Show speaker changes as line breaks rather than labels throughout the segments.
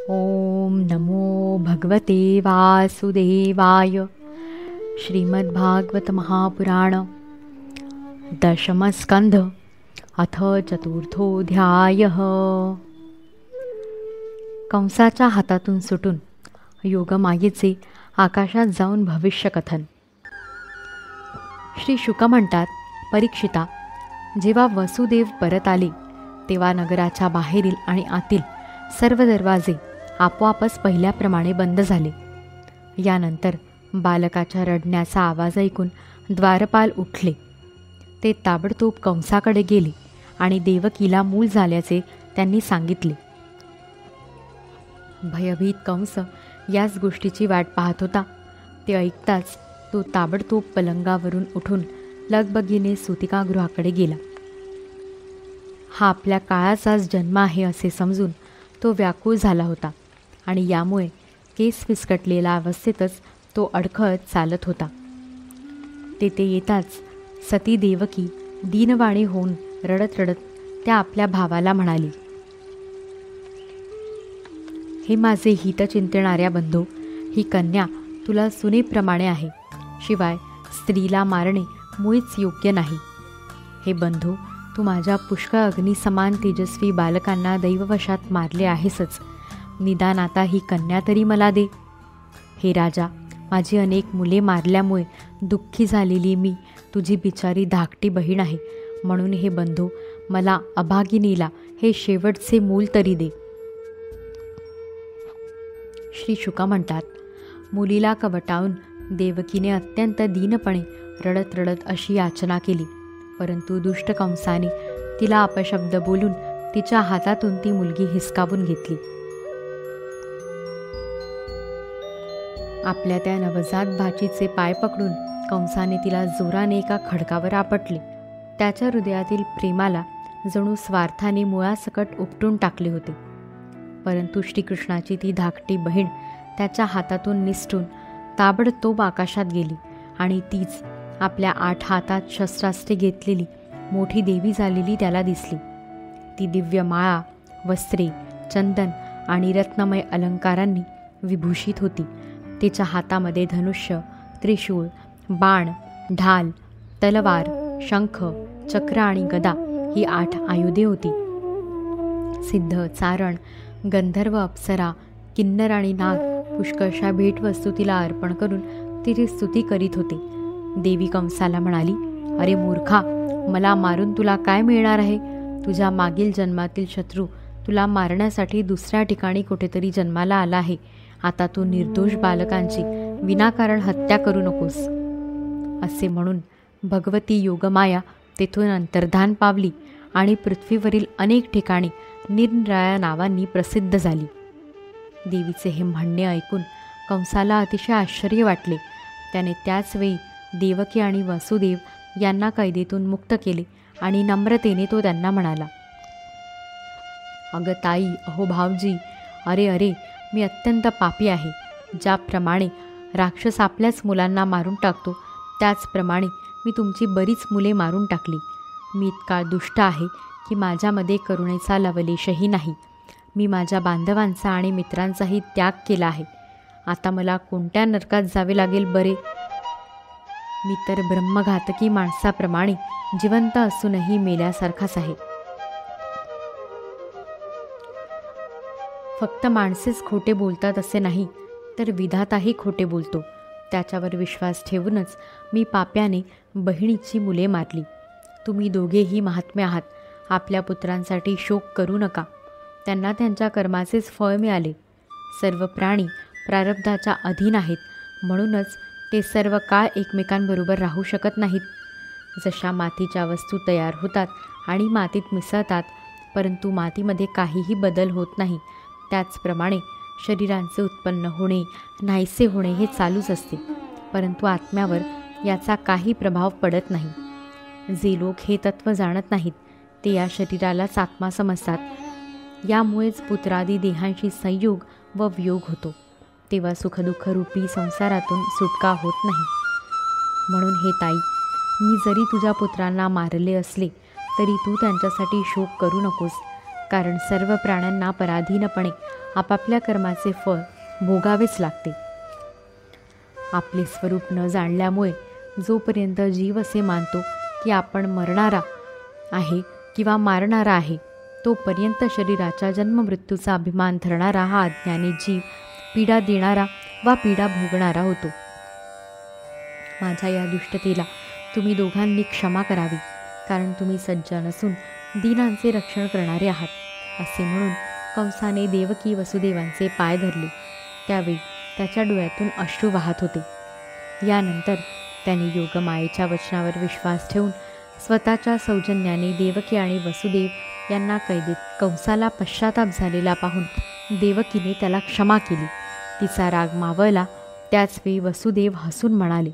ओम नमो भगवते वासुदेवाय. श्रीमद्भागवत महापुराण दशमस्कंध अथ चतुर्थोऽध्यायः. कंसाच्या हातातून सुटून योगमायेचे आकाशात जाऊन भविष्यकथन. श्री शुक म्हणतात, परीक्षिता, जेव्हा वसुदेव परत आले तेव्हा नगराच्या बाहेरील आणि आतील सर्व दरवाजे आपोआपच पहिल्याप्रमाणे बंद झाले. यानंतर बालकाच्या रडण्याचा आवाज ऐकून द्वारपाल उठले. ते ताबडतोब कंसाकडे गेले आणि देवकीला मूल झाल्याचे त्यांनी सांगितले. भयभीत कंस याच गोष्टीची वाट पाहत होता. ते ऐकताच तो ताबडतोब पलंगावरून उठून लगबगीने सूतिकागृहाकडे गेला. हा आपल्या काळाचाच जन्म आहे असे समजून तो व्याकुळ झाला होता आणि यामुळे केस फिसकटलेला अवस्थेतच तो अडखळत चालत होता. तेथे येताच सती देवकी दीनवाणी होऊन रडत रडत त्या आपल्या भावाला म्हणाली, हे माझे हित चिंतणाऱ्या बंधू, ही कन्या तुला सुनेप्रमाणे आहे. शिवाय स्त्रीला मारणे मुळीच योग्य नाही. हे बंधू, तू माझ्या पुष्कळ अग्निसमान तेजस्वी बालकांना दैववशात मारले आहेसच. निदान आता ही कन्या तरी मला दे. हे राजा, माझी अनेक मुले मारल्यामुळे दुःखी झालेली मी तुझी बिचारी धाकटी बहीण आहे. म्हणून हे बंधू, मला अभागिनीला हे शेवटचे मूल तरी दे. श्री शुका म्हणतात, मुलीला कवटाळून देवकीने अत्यंत दीनपणे रडत रडत अशी याचना केली. परंतु दुष्ट कंसाने तिला अपशब्द बोलून तिच्या हातातून ती मुलगी हिसकावून घेतली. आपल्या त्या नवजात भाचीचे पाय पकडून कंसाने तिला जोराने एका खडकावर आपटले. त्याच्या हृदयातील प्रेमाला जणू स्वार्थाने मुळासकट उपटून टाकले होते. परंतु श्रीकृष्णाची ती धाकटी बहीण त्याच्या हातातून निसटून ताबडतोब आकाशात गेली आणि तीच आपल्या 8 हातात शस्त्रास्त्रे घेतलेली मोठी देवी झालेली त्याला दिसली. ती दिव्य माळा, वस्त्रे, चंदन आणि रत्नमय अलंकारांनी विभूषित होती. तिच्या हातामध्ये धनुष्य, त्रिशूळ, बाण, ढाल, तलवार, शंख, चक्र आणि गदा ही 8 आयुधे होती. सिद्ध, चारण, गंधर्व, अप्सरा, किन्नर आणि नाग पुष्कळशा भेटवस्तू तिला अर्पण करून तिची स्तुती करीत होते. देवी कंसाला म्हणाली, अरे मूर्खा, मला मारून तुला काय मिळणार आहे? तुझ्या मागील जन्मातील शत्रू तुला मारण्यासाठी दुसऱ्या ठिकाणी कुठेतरी जन्माला आला आहे. आता तू निर्दोष बालकांची विनाकारण हत्या करू नकोस. असे म्हणून भगवती योगमाया तेथून अंतर्धान पावली आणि पृथ्वीवरील अनेक ठिकाणी निरनिराळ्या नावांनी प्रसिद्ध झाली. देवीचे हे म्हणणे ऐकून कंसाला अतिशय आश्चर्य वाटले. त्याने त्याच वेळी देवकी आणि वसुदेव यांना कैदेतून मुक्त केले आणि नम्रतेने तो त्यांना म्हणाला, अगं ताई, अहो भावजी, अरे अरे, मी अत्यंत पापी आहे. ज्याप्रमाणे राक्षस आपल्याच मुलांना मारून टाकतो त्याचप्रमाणे मी तुमची बरीच मुले मारून टाकली. मी इतका दुष्ट आहे की माझ्यामध्ये करुणेचा लवलेशही नाही. मी माझ्या बांधवांचा आणि मित्रांचाही त्याग केला आहे. आता मला कोणत्या नरकात जावे लागेल बरे? मी तर ब्रह्मघातकी माणसाप्रमाणे जिवंत असूनही मेल्यासारखाच आहे. फक्त माणसेच खोटे बोलतात असे नाही, तर विधाताही खोटे बोलतो. त्याच्यावर विश्वास ठेवूनच मी पाप्याने बहिणीची मुले मारली. तुम्ही दोघेही महात्मे आहात. आपल्या पुत्रांसाठी शोक करू नका. त्यांना त्यांच्या कर्माचेच फळ मिळाले. सर्व प्राणी प्रारब्धाच्या अधीन आहेत, म्हणूनच ते सर्व काळ एकमेकांबरोबर राहू शकत नाहीत. जशा मातीच्या वस्तू तयार होतात आणि मातीत मिसळतात, परंतु मातीमध्ये काहीही बदल होत नाही, त्याचप्रमाणे शरीरांचे उत्पन्न होणे, नाहीसे होणे हे चालूच असते, परंतु आत्म्यावर याचा काही प्रभाव पडत नाही. जे लोक हे तत्त्व जाणत नाहीत ते या शरीरालाच आत्मा समजतात. यामुळेच पुत्रादी देहांशी संयोग व वियोग होतो. तेव्हा सुखदुःख रूपी संसारातून सुटका होत नाही. म्हणून हे ताई, मी जरी तुझ्या पुत्रांना मारले असले तरी तू त्यांच्यासाठी शोक करू नकोस, कारण सर्व प्राण्यांना पराधीनपणे आपापल्या कर्माचे फळ भोगावेच लागते. आपले स्वरूप न जाणल्यामुळे जोपर्यंत जीव असे मानतो की आपण मरणारा आहे किंवा मारणारा आहे, तोपर्यंत शरीराच्या जन्ममृत्यूचा अभिमान धरणारा हा अज्ञानी जीव पीडा देणारा वा पीडा भोगणारा होतो. माझ्या या दुष्टतेला तुम्ही दोघांनी क्षमा करावी, कारण तुम्ही सज्जन असून दीनांचे रक्षण करणारे आहात. असे म्हणून कंसाने देवकी वसुदेवांचे पाय धरले. त्यावेळी त्याच्या डोळ्यातून अश्रू वाहत होते. यानंतर त्याने योगमायेच्या वचनावर विश्वास ठेवून स्वतःच्या सौजन्याने देवकी आणि वसुदेव यांना कैदेत कंसाला पश्चाताप झालेला पाहून देवकीने त्याला क्षमा केली. तिचा राग मावळला. त्याचवेळी वसुदेव हसून म्हणाले,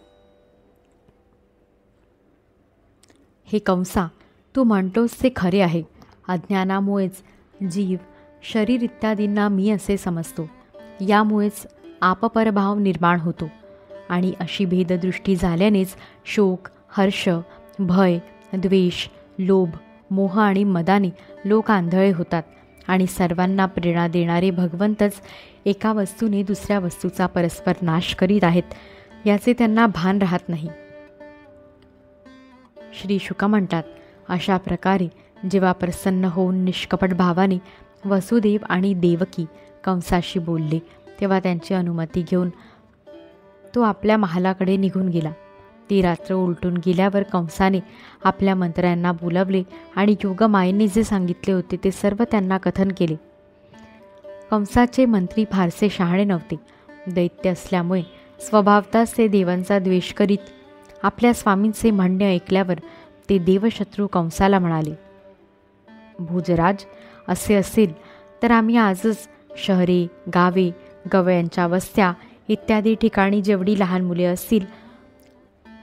हे कंसा, तू म्हणतोस ते खरे आहे. अज्ञानामुळेच जीव शरीर इत्यादींना मी असे समजतो. यामुळेच आपपरभाव निर्माण होतो आणि अशी भेददृष्टी झाल्यानेच शोक, हर्ष, भय, द्वेष, लोभ, मोह आणि मदाने लोक आंधळे होतात आणि सर्वांना प्रेरणा देणारे भगवंतच एका वस्तूने दुसऱ्या वस्तूचा परस्पर नाश करीत आहेत याचे त्यांना भान राहत नाही. श्री शुक म्हणतात, अशा प्रकारे जेव्हा प्रसन्न होऊन निष्कपट भावाने वसुदेव आणि देवकी कंसाशी बोलले, तेव्हा त्यांची अनुमती घेऊन तो आपल्या महालाकडे निघून गेला. ती रात्र उलटून गेल्यावर कंसाने आपल्या मंत्र्यांना बोलावले आणि योगमायेने जे सांगितले होते ते सर्व त्यांना कथन केले. कंसाचे मंत्री फारसे शहाणे नव्हते. दैत्य असल्यामुळे स्वभावताच ते देवांचा द्वेष करीत. आपल्या स्वामींचे म्हणणे ऐकल्यावर ते देवशत्रू कंसाला म्हणाले, भोजराज, असे असेल तर आम्ही आजच शहरे, गावे, गवयांच्या वस्त्या इत्यादी ठिकाणी जेवढी लहान मुले असतील,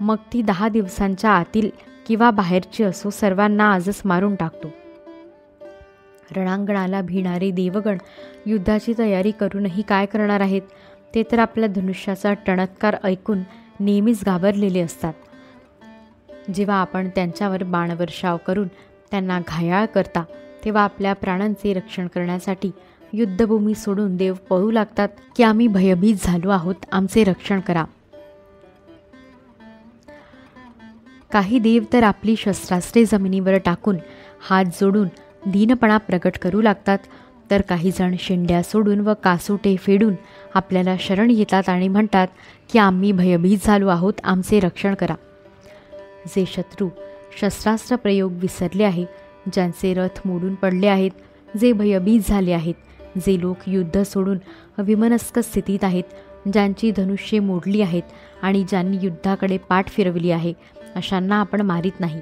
मग ती 10 दिवसांच्या आतील किंवा बाहेरची असो, सर्वांना आजच मारून टाकतो. रणांगणाला भिणारे देवगण युद्धाची तयारी करूनही काय करणार आहेत? ते तर आपल्या धनुष्याचा टणत्कार ऐकून नेहमीच घाबरलेले असतात. जेव्हा आपण त्यांच्यावर बाणवर्षाव करून त्यांना घायाळ करता, तेव्हा आपल्या प्राणांचे रक्षण करण्यासाठी युद्धभूमी सोडून देव पळू लागतात की आम्ही भयभीत झालो आहोत, आमचे रक्षण करा. काही देव तर आपली शस्त्रास्त्रे जमिनीवर टाकून हात जोडून दीनपणा प्रकट करू लागतात, तर काही जण शेंड्या सोडून व कासोटे फेडून आपल्याला शरण येतात आणि म्हणतात की आम्ही भयभीत झालो आहोत, आमचे रक्षण करा. जे शत्रू शस्त्रास्त्र प्रयोग विसरले आहे, ज्यांचे रथ मोडून पडले आहेत, जे भयभीत झाले आहेत, जे लोक युद्ध सोडून विमनस्क स्थितीत आहेत, ज्यांची धनुष्ये मोडली आहेत आणि ज्यांनी युद्धाकडे पाठ फिरवली आहे, अशांना आपण मारीत नाही.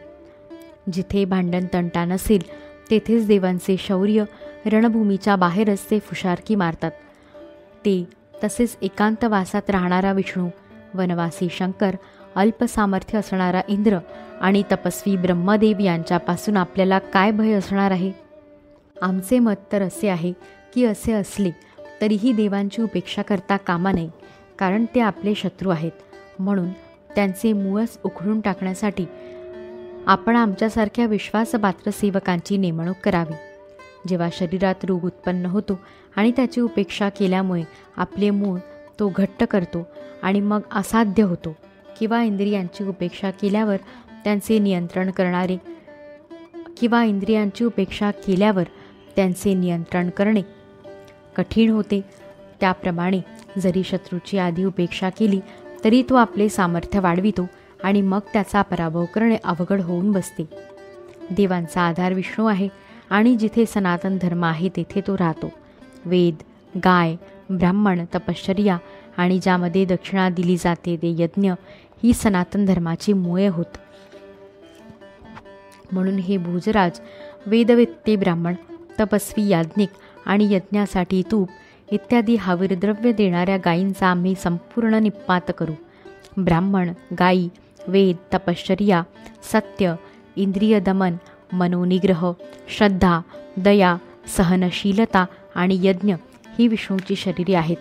जिथे भांडण तंटा नसेल तेथेच देवांचे शौर्य, रणभूमीच्या बाहेरच ते फुशारकी मारतात. ते तसेच एकांतवासात राहणारा विष्णू, वनवासी शंकर, अल्प सामर्थ्य असणारा इंद्र आणि तपस्वी ब्रह्मदेव यांच्यापासून आपल्याला काय भय असणार आहे? आमचे मत तर असे आहे की असे असले तरीही देवांची उपेक्षा करता कामा नये, कारण ते आपले शत्रू आहेत. म्हणून त्यांचे मूळच उखडून टाकण्यासाठी आपण आमच्यासारख्या विश्वासपात्र सेवकांची नेमणूक करावी. जेव्हा शरीरात रोग उत्पन्न होतो आणि त्याची उपेक्षा केल्यामुळे आपले मूळ तो घट्ट करतो आणि मग असाध्य होतो, किंवा इंद्रियांची उपेक्षा केल्यावर त्यांचे नियंत्रण करणे कठीण होते. त्याप्रमाणे जरी शत्रूची आधी उपेक्षा केली तरी तो आपले सामर्थ्य वाढवितो आणि मग त्याचा पराभव करणे अवघड होऊन बसते. देवांचा आधार विष्णू आहे आणि जिथे सनातन धर्म आहे तेथे तो राहतो. वेद, गाय, ब्राह्मण, तपश्चर्या आणि ज्यामध्ये दक्षिणा दिली जाते ते यज्ञ ही सनातन धर्माची मुळे होत. म्हणून हे भोजराज, वेदवेत्ते ब्राह्मण, तपस्वी याज्ञिक आणि यज्ञासाठी तूप इत्यादी हविरद्रव्य देणाऱ्या गायींचा आम्ही संपूर्ण निपात करू. ब्राह्मण, गायी, वेद, तपश्चर्या, सत्य, इंद्रिय दमन, मनोनिग्रह, श्रद्धा, दया, सहनशीलता आणि यज्ञ ही विष्णूची शरीरे आहेत.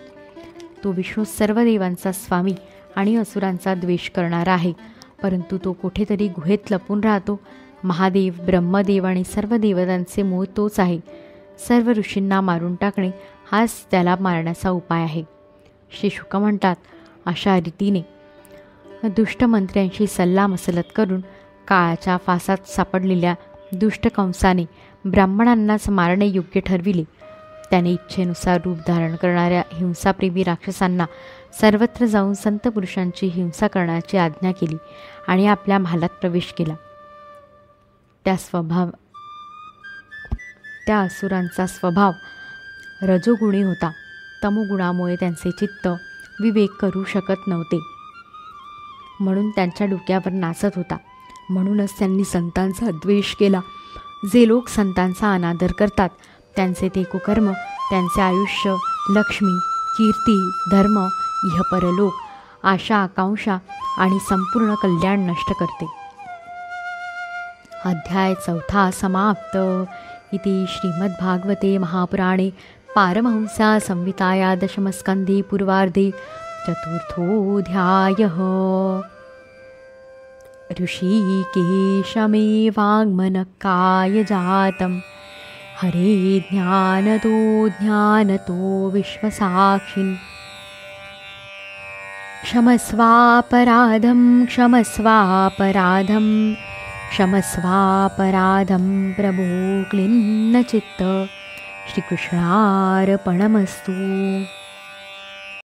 तो विष्णू सर्व देवांचा स्वामी आणि असुरांचा द्वेष करणारा आहे, परंतु तो कुठेतरी गुहेत लपून राहतो. महादेव, ब्रह्मदेव आणि सर्व देवतांचे मूळ तोच आहे. सर्व ऋषींना मारून टाकणे हाच त्याला मारण्याचा उपाय आहे. श्री शुक म्हणतात, अशा रीतीने दुष्ट मंत्र्यांशी सल्लामसलत करून काळाच्या फासात सापडलेल्या दुष्ट कंसाने ब्राह्मणांनाच मारणे योग्य ठरविले. त्याने इच्छेनुसार रूप धारण करणाऱ्या हिंसाप्रेमी राक्षसांना सर्वत्र जाऊन संत पुरुषांची हिंसा करण्याची आज्ञा केली आणि आपल्या महालात प्रवेश केला. त्या असुरांचा स्वभाव रजोगुणी होता. तमोगुणामुळे त्यांचे चित्त विवेक करू शकत नव्हते, म्हणून त्यांच्या डोक्यावर नाचत होता. म्हणूनच त्यांनी संतांचा द्वेष केला. जे लोक संतांचा अनादर करतात त्यांचे ते कुकर्म त्यांचे आयुष्य, लक्ष्मी, कीर्ती, धर्म, इहपरलोक, आशा आकांक्षा आणि संपूर्ण कल्याण नष्ट करते. अध्याय 4 समाप्त. इति श्रीमद्भागवते महापुराणे पारमहंस्या संहिताया दशमस्कन्धे पूर्वार्धे चतुर्थोऽध्यायः. ऋषिकेशमे वाङ्मनकाय जातं हरे ज्ञानतो विश्वसाक्षिन्. क्षमस्वापराधं प्रभो क्लिन्न चित्त. श्रीकृष्णार्पणमस्तु.